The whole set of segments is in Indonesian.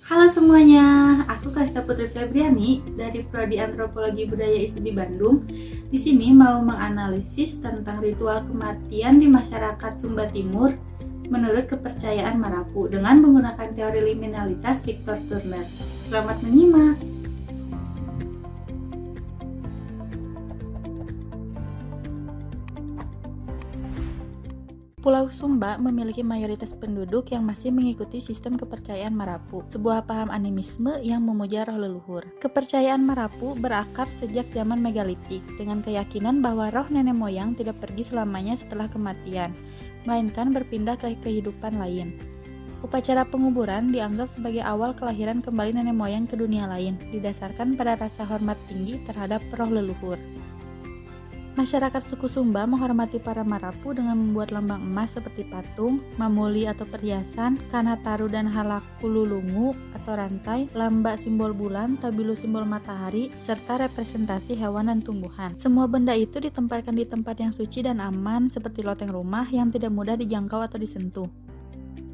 Halo semuanya, aku Kalista Putri Febriani dari Prodi Antropologi Budaya ISUBI Bandung. Di sini mau menganalisis tentang ritual kematian di masyarakat Sumba Timur menurut kepercayaan Marapu dengan menggunakan teori liminalitas Victor Turner. Selamat menyimak. Pulau Sumba memiliki mayoritas penduduk yang masih mengikuti sistem kepercayaan Marapu, sebuah paham animisme yang memuja roh leluhur. Kepercayaan Marapu berakar sejak zaman megalitik, dengan keyakinan bahwa roh nenek moyang tidak pergi selamanya setelah kematian, melainkan berpindah ke kehidupan lain. Upacara penguburan dianggap sebagai awal kelahiran kembali nenek moyang ke dunia lain, didasarkan pada rasa hormat tinggi terhadap roh leluhur. Masyarakat suku Sumba menghormati para Marapu dengan membuat lambang emas seperti patung, mamuli atau perhiasan, kanataru dan halakululungu atau rantai, lamba simbol bulan, tabilu simbol matahari, serta representasi hewan dan tumbuhan. Semua benda itu ditempatkan di tempat yang suci dan aman seperti loteng rumah yang tidak mudah dijangkau atau disentuh.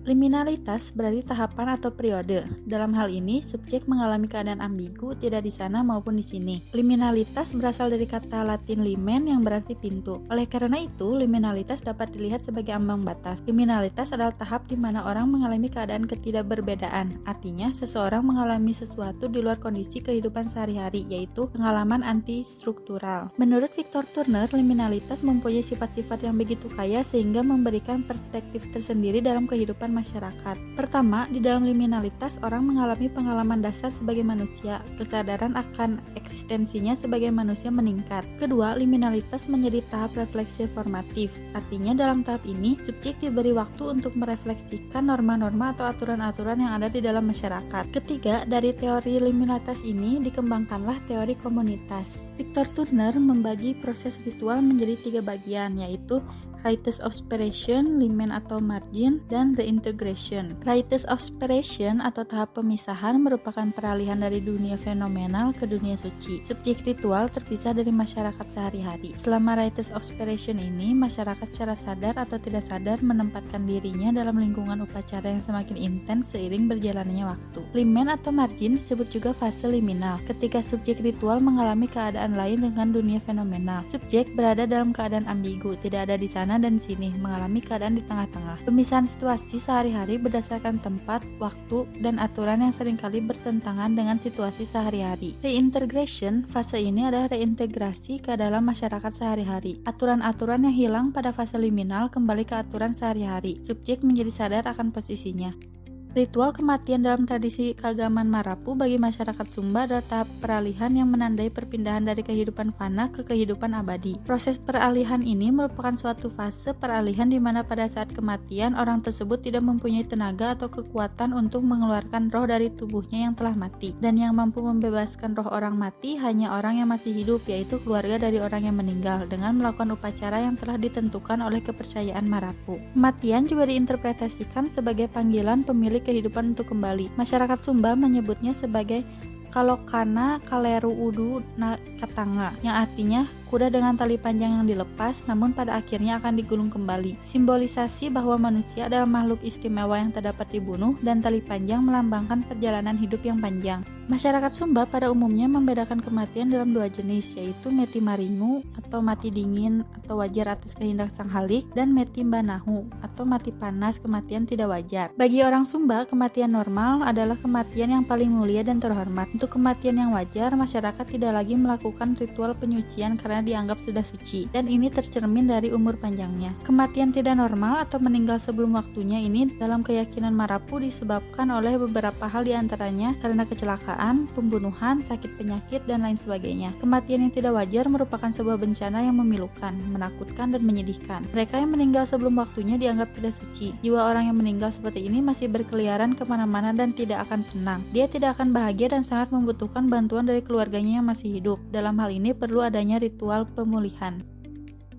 Liminalitas berarti tahapan atau periode. Dalam hal ini, subjek mengalami keadaan ambigu tidak di sana maupun di sini. Liminalitas berasal dari kata Latin limen yang berarti pintu. Oleh karena itu, liminalitas dapat dilihat sebagai ambang batas. Liminalitas adalah tahap di mana orang mengalami keadaan ketidakberbedaan. Artinya, seseorang mengalami sesuatu di luar kondisi kehidupan sehari-hari, yaitu pengalaman anti-struktural. Menurut Victor Turner, liminalitas mempunyai sifat-sifat yang begitu kaya sehingga memberikan perspektif tersendiri dalam kehidupan masyarakat. Pertama, di dalam liminalitas orang mengalami pengalaman dasar sebagai manusia, kesadaran akan eksistensinya sebagai manusia meningkat. Kedua, liminalitas menjadi tahap refleksi formatif. Artinya dalam tahap ini, subjek diberi waktu untuk merefleksikan norma-norma atau aturan-aturan yang ada di dalam masyarakat. Ketiga, dari teori liminalitas ini dikembangkanlah teori komunitas. Victor Turner membagi proses ritual menjadi 3 bagian, yaitu rites of separation, limen atau margin, dan reintegration. Rites of separation atau tahap pemisahan merupakan peralihan dari dunia fenomenal ke dunia suci. Subjek ritual terpisah dari masyarakat sehari-hari. Selama rites of separation ini, masyarakat secara sadar atau tidak sadar menempatkan dirinya dalam lingkungan upacara yang semakin intens seiring berjalannya waktu. Limen atau margin disebut juga fase liminal, ketika subjek ritual mengalami keadaan lain dengan dunia fenomenal. Subjek berada dalam keadaan ambigu, tidak ada di sana dan sini, mengalami keadaan di tengah-tengah. Pemisahan situasi sehari-hari berdasarkan tempat, waktu, dan aturan yang seringkali bertentangan dengan situasi sehari-hari. Reintegration, fase ini adalah reintegrasi ke dalam masyarakat sehari-hari. Aturan-aturan yang hilang pada fase liminal kembali ke aturan sehari-hari. Subjek menjadi sadar akan posisinya. Ritual kematian dalam tradisi keagamaan Marapu bagi masyarakat Sumba adalah tahap peralihan yang menandai perpindahan dari kehidupan fana ke kehidupan abadi. Proses peralihan ini merupakan suatu fase peralihan di mana pada saat kematian orang tersebut tidak mempunyai tenaga atau kekuatan untuk mengeluarkan roh dari tubuhnya yang telah mati, dan yang mampu membebaskan roh orang mati hanya orang yang masih hidup, yaitu keluarga dari orang yang meninggal, dengan melakukan upacara yang telah ditentukan oleh kepercayaan Marapu. Kematian juga diinterpretasikan sebagai panggilan pemilik kehidupan untuk kembali. Masyarakat Sumba menyebutnya sebagai kalokana kaleru udu na katanga, yang artinya kuda dengan tali panjang yang dilepas namun pada akhirnya akan digulung kembali. Simbolisasi bahwa manusia adalah makhluk istimewa yang tak dapat dibunuh, dan tali panjang melambangkan perjalanan hidup yang panjang. Masyarakat Sumba pada umumnya membedakan kematian dalam 2 jenis, yaitu meti maringu atau mati dingin atau wajar atas kehendak sang halik, dan meti mbanahu atau mati panas, kematian tidak wajar. Bagi orang Sumba, kematian normal adalah kematian yang paling mulia dan terhormat. Untuk kematian yang wajar, masyarakat tidak lagi melakukan ritual penyucian karena dianggap sudah suci, dan ini tercermin dari umur panjangnya. Kematian tidak normal atau meninggal sebelum waktunya ini dalam keyakinan Marapu disebabkan oleh beberapa hal, diantaranya karena kecelakaan, pembunuhan, sakit penyakit, dan lain sebagainya. Kematian yang tidak wajar merupakan sebuah bencana yang memilukan, menakutkan, dan menyedihkan. Mereka yang meninggal sebelum waktunya dianggap tidak suci. Jiwa orang yang meninggal seperti ini masih berkeliaran kemana-mana dan tidak akan tenang. Dia tidak akan bahagia dan sangat membutuhkan bantuan dari keluarganya yang masih hidup. Dalam hal ini perlu adanya ritual pemulihan.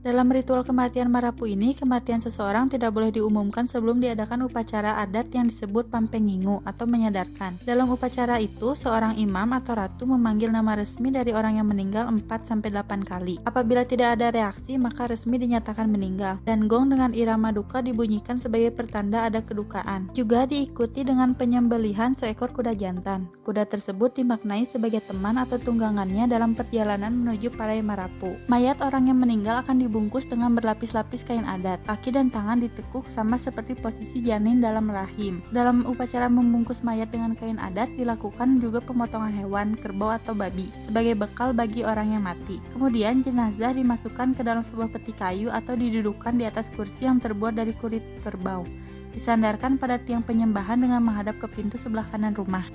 Dalam ritual kematian Marapu ini, kematian seseorang tidak boleh diumumkan sebelum diadakan upacara adat yang disebut pampengingu atau menyadarkan. Dalam upacara itu, seorang imam atau ratu memanggil nama resmi dari orang yang meninggal 4-8 kali. Apabila tidak ada reaksi, maka resmi dinyatakan meninggal, dan gong dengan irama duka dibunyikan sebagai pertanda ada kedukaan. Juga diikuti dengan penyembelihan seekor kuda jantan. Kuda tersebut dimaknai sebagai teman atau tunggangannya dalam perjalanan menuju Parai Marapu. Mayat orang yang meninggal akan dibungkus dengan berlapis-lapis kain adat. Kaki dan tangan ditekuk sama seperti posisi janin dalam rahim. Dalam upacara membungkus mayat dengan kain adat dilakukan juga pemotongan hewan, kerbau atau babi sebagai bekal bagi orang yang mati. Kemudian jenazah dimasukkan ke dalam sebuah peti kayu atau didudukkan di atas kursi yang terbuat dari kulit kerbau. Disandarkan pada tiang penyembahan dengan menghadap ke pintu sebelah kanan rumah.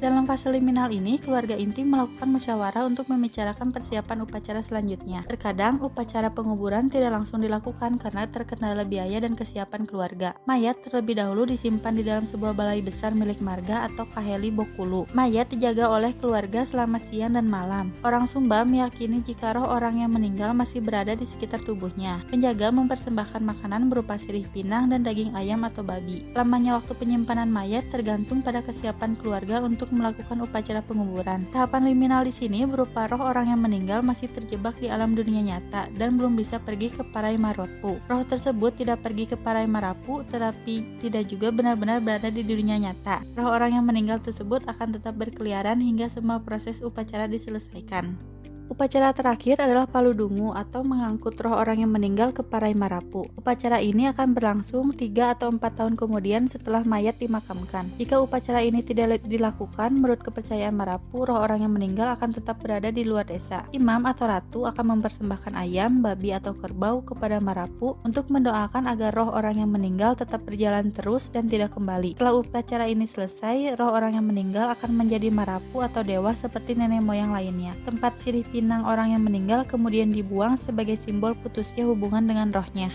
Dalam fase liminal ini, keluarga inti melakukan musyawarah untuk membicarakan persiapan upacara selanjutnya. Terkadang, upacara penguburan tidak langsung dilakukan karena terkendala biaya dan kesiapan keluarga. Mayat terlebih dahulu disimpan di dalam sebuah balai besar milik marga atau kaheli bokulu. Mayat dijaga oleh keluarga selama siang dan malam. Orang Sumba meyakini jika roh orang yang meninggal masih berada di sekitar tubuhnya. Penjaga mempersembahkan makanan berupa sirih pinang dan daging ayam atau babi. Lamanya waktu penyimpanan mayat tergantung pada kesiapan keluarga untuk melakukan upacara penguburan. Tahapan liminal di sini berupa roh orang yang meninggal masih terjebak di alam dunia nyata dan belum bisa pergi ke Parai Marapu. Roh tersebut tidak pergi ke Parai Marapu, tetapi tidak juga benar-benar berada di dunia nyata. Roh orang yang meninggal tersebut akan tetap berkeliaran hingga semua proses upacara diselesaikan. Upacara terakhir adalah paludungu atau mengangkut roh orang yang meninggal ke Parai Marapu. Upacara ini akan berlangsung 3 atau 4 tahun kemudian setelah mayat dimakamkan. Jika upacara ini tidak dilakukan, menurut kepercayaan Marapu, roh orang yang meninggal akan tetap berada di luar desa. Imam atau ratu akan mempersembahkan ayam, babi atau kerbau kepada Marapu untuk mendoakan agar roh orang yang meninggal tetap berjalan terus dan tidak kembali. Setelah upacara ini selesai, roh orang yang meninggal akan menjadi Marapu atau dewa seperti nenek moyang lainnya. Tempat sirih pinang orang yang meninggal kemudian dibuang sebagai simbol putusnya hubungan dengan rohnya.